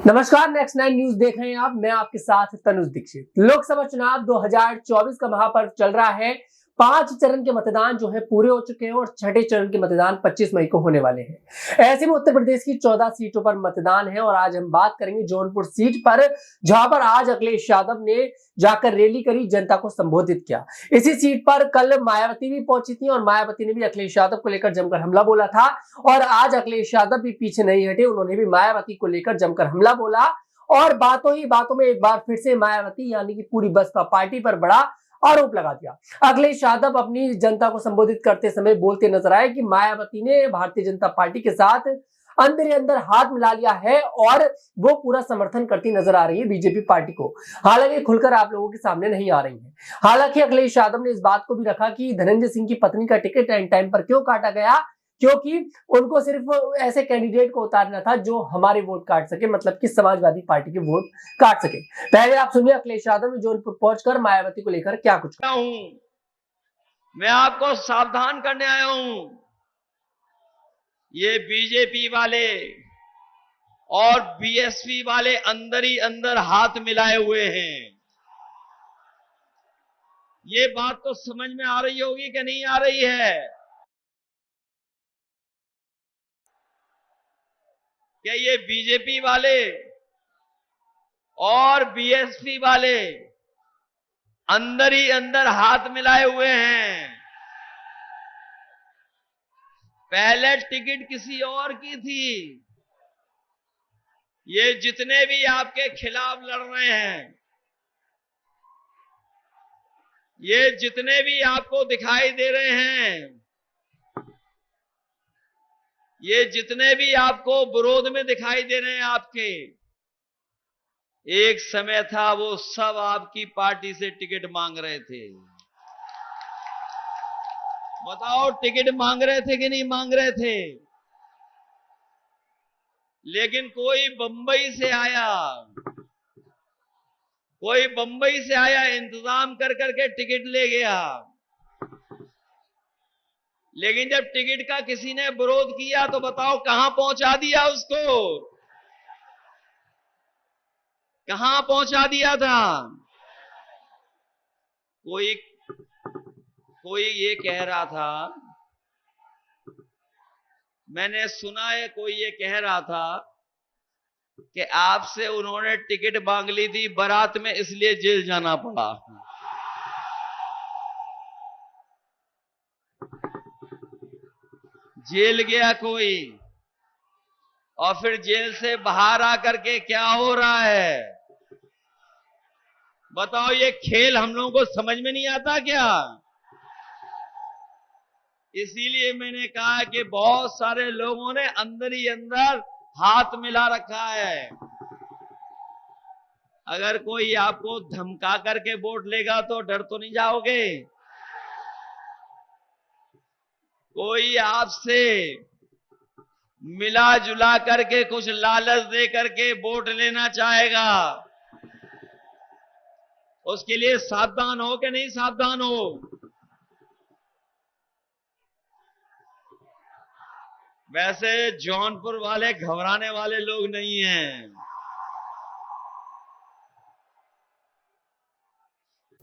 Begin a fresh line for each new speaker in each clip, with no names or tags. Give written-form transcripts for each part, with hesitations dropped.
नमस्कार, next 9 news देख रहे हैं आप। मैं आपके साथ तनुज दीक्षित। लोकसभा चुनाव 2024 का महापर्व चल रहा है। 5 चरण के मतदान जो है पूरे हो चुके हैं और छठे चरण के मतदान 25 मई को होने वाले हैं। ऐसे में उत्तर प्रदेश की 14 सीटों पर मतदान है और आज हम बात करेंगे जौनपुर सीट पर, जहां पर आज अखिलेश यादव ने जाकर रैली करी, जनता को संबोधित किया। इसी सीट पर कल मायावती भी पहुंची थी और मायावती ने भी अखिलेश यादव को लेकर जमकर हमला बोला था और आज अखिलेश यादव भी पीछे नहीं हटे। उन्होंने भी मायावती को लेकर जमकर हमला बोला और बातों ही बातों में एक बार फिर से मायावती यानी कि पूरी बसपा पार्टी पर बड़ा आरोप लगा दिया। अखिलेश यादव अपनी जनता को संबोधित करते समय बोलते नजर आए कि मायावती ने भारतीय जनता पार्टी के साथ अंदर ही अंदर हाथ मिला लिया है और वो पूरा समर्थन करती नजर आ रही है बीजेपी पार्टी को। हालांकि खुलकर आप लोगों के सामने नहीं आ रही है। हालांकि अखिलेश यादव ने इस बात को भी रखा कि धनंजय सिंह की पत्नी का टिकट एंड टाइम पर क्यों काटा गया, क्योंकि उनको सिर्फ ऐसे कैंडिडेट को उतारना था जो हमारे वोट काट सके, मतलब कि समाजवादी पार्टी के वोट काट सके। पहले आप सुनिए अखिलेश यादव ने जौनपुर पहुंचकर मायावती को लेकर क्या कुछ कहा।
मैं आपको सावधान करने आया हूं। ये बीजेपी वाले और बीएसपी वाले अंदर ही अंदर हाथ मिलाए हुए हैं। ये बात तो समझ में आ रही होगी कि नहीं आ रही है कि ये बीजेपी वाले और बीएसपी वाले अंदर ही अंदर हाथ मिलाए हुए हैं। पहले टिकट किसी और की थी। ये जितने भी आपके खिलाफ लड़ रहे हैं, ये जितने भी आपको दिखाई दे रहे हैं, ये जितने भी आपको विरोध में दिखाई दे रहे हैं आपके, एक समय था वो सब आपकी पार्टी से टिकट मांग रहे थे। बताओ, टिकट मांग रहे थे कि नहीं मांग रहे थे? लेकिन कोई बंबई से आया, कोई बंबई से आया, इंतजाम कर करके टिकट ले गया। लेकिन जब टिकट का किसी ने विरोध किया तो बताओ कहां पहुंचा दिया उसको? कहां पहुंचा दिया था? कोई ये कह रहा था, मैंने सुना है, कोई ये कह रहा था कि आपसे उन्होंने टिकट मांग ली थी बारात में, इसलिए जेल जाना पड़ा। जेल गया कोई और फिर जेल से बाहर आकर के क्या हो रहा है बताओ? ये खेल हम लोगों को समझ में नहीं आता क्या? इसीलिए मैंने कहा कि बहुत सारे लोगों ने अंदर ही अंदर हाथ मिला रखा है। अगर कोई आपको धमका करके वोट लेगा तो डर तो नहीं जाओगे? कोई आपसे मिला जुला करके कुछ लालच दे करके वोट लेना चाहेगा, उसके लिए सावधान हो कि नहीं सावधान हो? वैसे जौनपुर वाले घबराने वाले लोग नहीं हैं।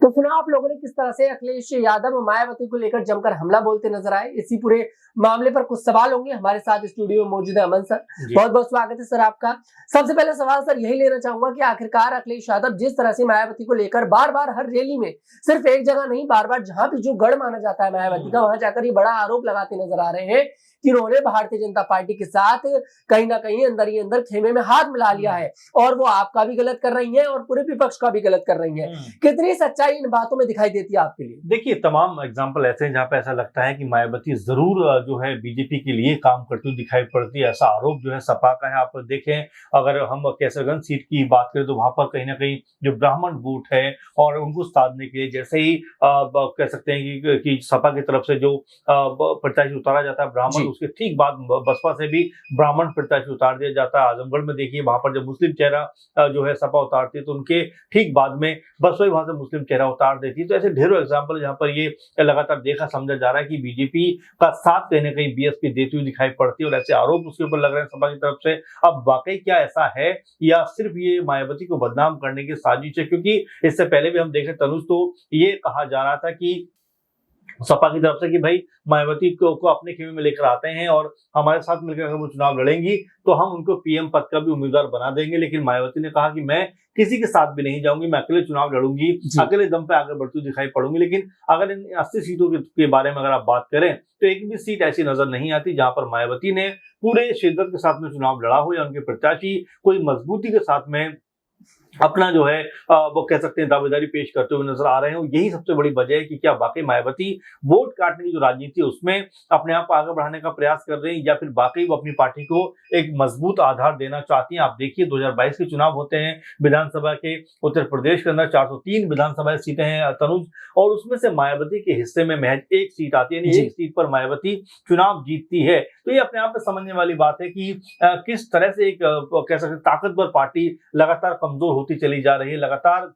तो सुना आप लोगों ने किस तरह से अखिलेश यादव मायावती को लेकर जमकर हमला बोलते नजर आए। इसी पूरे मामले पर कुछ सवाल होंगे। हमारे साथ स्टूडियो में मौजूद है अमन सर, बहुत बहुत स्वागत है सर आपका। सबसे पहले सवाल सर यही लेना चाहूंगा कि आखिरकार अखिलेश यादव जिस तरह से मायावती को लेकर बार बार हर रैली में, सिर्फ एक जगह नहीं, बार बार जहां भी जो गढ़ माना जाता है मायावती का, वहां जाकर ये बड़ा आरोप लगाते नजर आ रहे हैं कि उन्होंने भारतीय जनता पार्टी के साथ कहीं ना कहीं अंदर ही अंदर खेमे में हाथ मिला लिया है और वो आपका भी गलत कर रही है और पूरे विपक्ष का भी गलत कर रही है। कितनी सच्चाई इन बातों में दिखाई देती है आपके लिए?
देखिए, तमाम एग्जाम्पल ऐसे हैं जहां पे ऐसा लगता है कि मायावती जरूर जो है बीजेपी के लिए काम करती हुई दिखाई पड़ती है। ऐसा आरोप जो है सपा का है। आप देखें, अगर हम कैसरगंज सीट की बात करें तो वहां पर कहीं ना कहीं जो ब्राह्मण वोट है और उनको साधने के लिए, जैसे ही कह सकते हैं कि सपा की तरफ से जो प्रत्याशी उतारा जाता है ब्राह्मण, उसके ठीक बाद बसपा से भी ब्राह्मण प्रत्याशी उतार दिया जाता है। आजमगढ़ में देखिए वहां पर जब मुस्लिम चेहरा जो है सपा उतारती है तो उनके ठीक बाद में बसपा वहां से मुस्लिम चेहरा उतार देती है। तो ऐसे ढेरों एग्जाम्पल जहां पर ये लगातार देखा समझा जा रहा है कि बीजेपी का साथ कहीं ना कहीं बीएसपी देती हुई दिखाई पड़ती है और ऐसे आरोप उसके ऊपर लग रहे हैं सपा की तरफ से। अब वाकई क्या ऐसा है या सिर्फ ये मायावती को बदनाम करने की साजिश है? क्योंकि इससे पहले भी हम देख रहे तनुज, तो ये कहा जा रहा था कि सपा की तरफ से कि भाई मायावती को अपने खेमे में लेकर आते हैं और हमारे साथ मिलकर अगर वो चुनाव लड़ेंगी तो हम उनको पीएम पद का भी उम्मीदवार बना देंगे। लेकिन मायावती ने कहा कि मैं किसी के साथ भी नहीं जाऊंगी, मैं अकेले चुनाव लड़ूंगी, अकेले दम पे आगे बढ़ती दिखाई पड़ूंगी। लेकिन अगर इन 80 सीटों के बारे में अगर आप बात करें तो एक भी सीट ऐसी नजर नहीं आती जहां पर मायावती ने पूरे शिद्दत के साथ में चुनाव लड़ा हो या उनके प्रत्याशी कोई मजबूती के साथ में अपना जो है वो कह सकते हैं दावेदारी पेश करते हुए नजर आ रहे हैं। यही सबसे बड़ी वजह है कि क्या वाकई मायावती वोट काटने की जो राजनीति है उसमें अपने आप को आगे बढ़ाने का प्रयास कर रही हैं या फिर वाकई वो अपनी पार्टी को एक मजबूत आधार देना चाहती हैं। आप देखिए 2022 के चुनाव होते हैं विधानसभा के, उत्तर प्रदेश के अंदर 403 विधानसभा सीटें हैं तनुज, और उसमें से मायावती के हिस्से में महज एक सीट आती है, यानी एक सीट पर मायावती चुनाव जीतती है। तो ये अपने आप में समझने वाली बात है कि किस तरह से एक कह सकते ताकतवर पार्टी लगातार कमजोर होती चली जा रही है, लगातार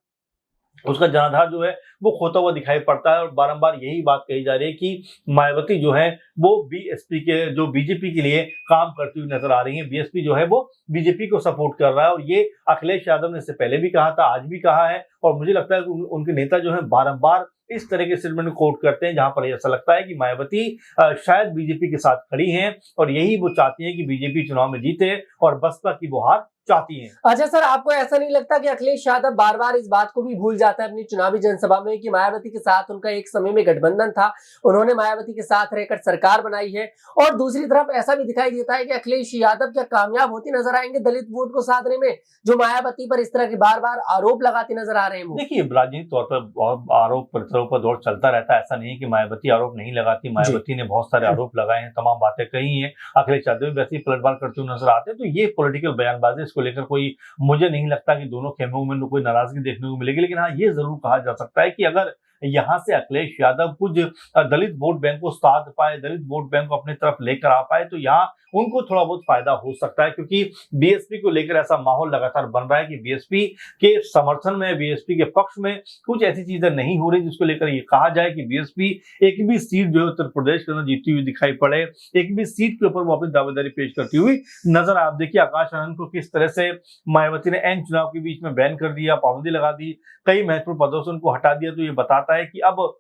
उसका जनाधार जो है वो खोता हुआ दिखाई पड़ता है। और बारंबार यही बात कही जा रही है कि मायावती जो है वो बीएसपी के जो बीजेपी के लिए काम करती हुई नजर आ रही है, बीएसपी जो है वो बीजेपी को सपोर्ट कर रहा है। और ये अखिलेश यादव ने इससे पहले भी कहा था, आज भी कहा है, और मुझे लगता है कि उनके नेता जो है बारंबार इस तरह के स्टेटमेंट कोट करते हैं जहां पर ऐसा लगता है कि मायावती शायद बीजेपी के साथ खड़ी हैं और यही वो चाहती हैं कि बीजेपी चुनाव में जीते और बसपा की वो हार चाहती हैं।
अच्छा सर, आपको ऐसा नहीं लगता कि अखिलेश यादव बार बार इस बात को भी भूल जाता है अपनी चुनावी जनसभा में कि मायावती के साथ उनका एक समय में गठबंधन था, उन्होंने मायावती के साथ रहकर सरकार बनाई है, और दूसरी तरफ ऐसा भी दिखाई देता है कि अखिलेश यादव क्या कामयाब होती नजर आएंगे दलित वोट को साधने में, जो मायावती पर इस तरह के बार बार आरोप लगाते नजर आ रहे हैं?
देखिए राजनीतिक तौर पर आरोप प्रत्यारोप पर दौर चलता रहता है, ऐसा नहीं है कि मायावती आरोप नहीं लगाती। मायावती ने बहुत सारे आरोप लगाए हैं, तमाम बातें कही हैं, अखिलेश यादव भी वैसे ही पलटवार करते हुए नजर आते हैं। तो ये पॉलिटिकल बयानबाजी, इसको लेकर कोई, मुझे नहीं लगता कि दोनों खेमों में कोई नाराजगी देखने को मिलेगी। लेकिन हाँ, ये जरूर कहा जा सकता है कि अगर यहाँ से अखिलेश यादव कुछ दलित वोट बैंक को साध पाए, दलित वोट बैंक को अपनी तरफ लेकर आ पाए, तो यहाँ उनको थोड़ा बहुत फायदा हो सकता है। क्योंकि बीएसपी को लेकर ऐसा माहौल लगातार बन रहा है कि बीएसपी के समर्थन में, बीएसपी के पक्ष में कुछ ऐसी चीजें नहीं हो रही जिसको लेकर ये कहा जाए कि बीएसपी एक भी सीट जो है उत्तर प्रदेश के अंदर जीतती हुई दिखाई पड़े, एक भी सीट के ऊपर वो अपनी दावेदारी पेश करती हुई नजर। आप देखिए आकाश आनंद को किस तरह से मायावती ने एन चुनाव के बीच में बैन कर दिया, पाबंदी लगा दी, कई महत्वपूर्ण पदों से उनको हटा दिया। तो ये बताता है कि अब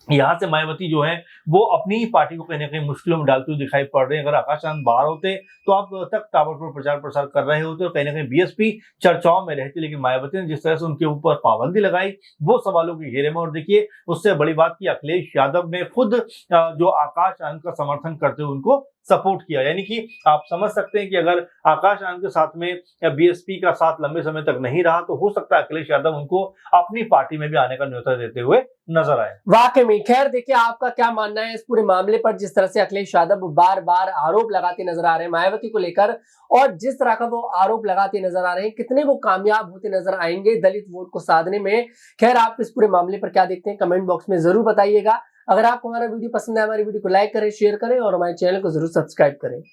यहाँ से मायावती जो है वो अपनी ही पार्टी को कहीं ना कहीं मुश्किलों में डालते हुए दिखाई पड़ रहे हैं। अगर आकाश आनंद बाहर होते तो आप तक ताबड़तोड़ प्रचार प्रसार कर रहे होते और कहीं ना कहीं बीएसपी चर्चाओं में रहती। लेकिन मायावती ने जिस तरह से उनके ऊपर पाबंदी लगाई वो सवालों के घेरे में। और देखिए उससे बड़ी बात की अखिलेश यादव ने खुद जो आकाश आनंद का समर्थन करते हुए उनको सपोर्ट किया, यानी कि आप समझ सकते हैं कि अगर आकाश आनंद के साथ में बीएसपी का साथ लंबे समय तक नहीं रहा तो हो सकता है अखिलेश यादव उनको अपनी पार्टी में भी आने का न्योता देते हुए नजर आए।
वाकई में खैर देखिए आपका क्या मानना है इस पूरे मामले पर, जिस तरह से अखिलेश यादव बार बार आरोप लगाते नजर आ रहे हैं मायावती को लेकर, और जिस तरह का वो आरोप लगाते नजर आ रहे हैं, कितने वो कामयाब होते नजर आएंगे दलित वोट को साधने में? खैर आप इस पूरे मामले पर क्या देखते हैं कमेंट बॉक्स में जरूर बताइएगा। अगर आपको हमारा वीडियो पसंद है, हमारी वीडियो को लाइक करें, शेयर करें और हमारे चैनल को जरूर सब्सक्राइब करें।